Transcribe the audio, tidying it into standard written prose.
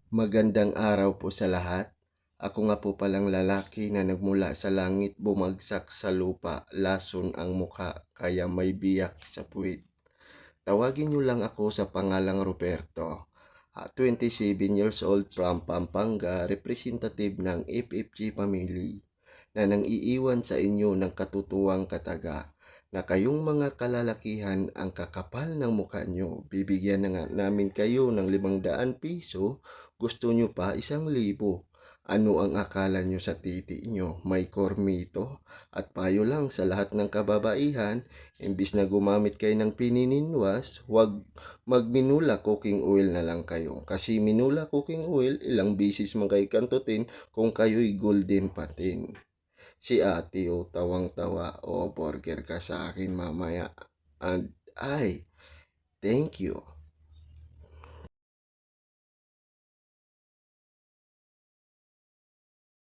Magandang araw po sa lahat. Ako nga po palang lalaki na nagmula sa langit, bumagsak sa lupa, lason ang mukha, kaya may biyak sa puwit. Tawagin niyo lang ako sa pangalang Roberto. 27 years old from Pampanga, representative ng FFG family na nang iiwan sa inyo ng katutuwang kataga na kayong mga kalalakihan ang kakapal ng mukha nyo. Bibigyan na nga namin kayo ng 500 piso. Gusto nyo pa 1,000. Ano ang akala nyo sa titi nyo? May kormito? At payo lang sa lahat ng kababaihan, imbis na gumamit kayo ng pinininwas, huwag magminula cooking oil na lang kayo. Kasi minula cooking oil, ilang bisis man kayo kantutin kung kayo'y golden patin. Si ate o tawang-tawa o burger ka sa akin mamaya. And ay, thank you.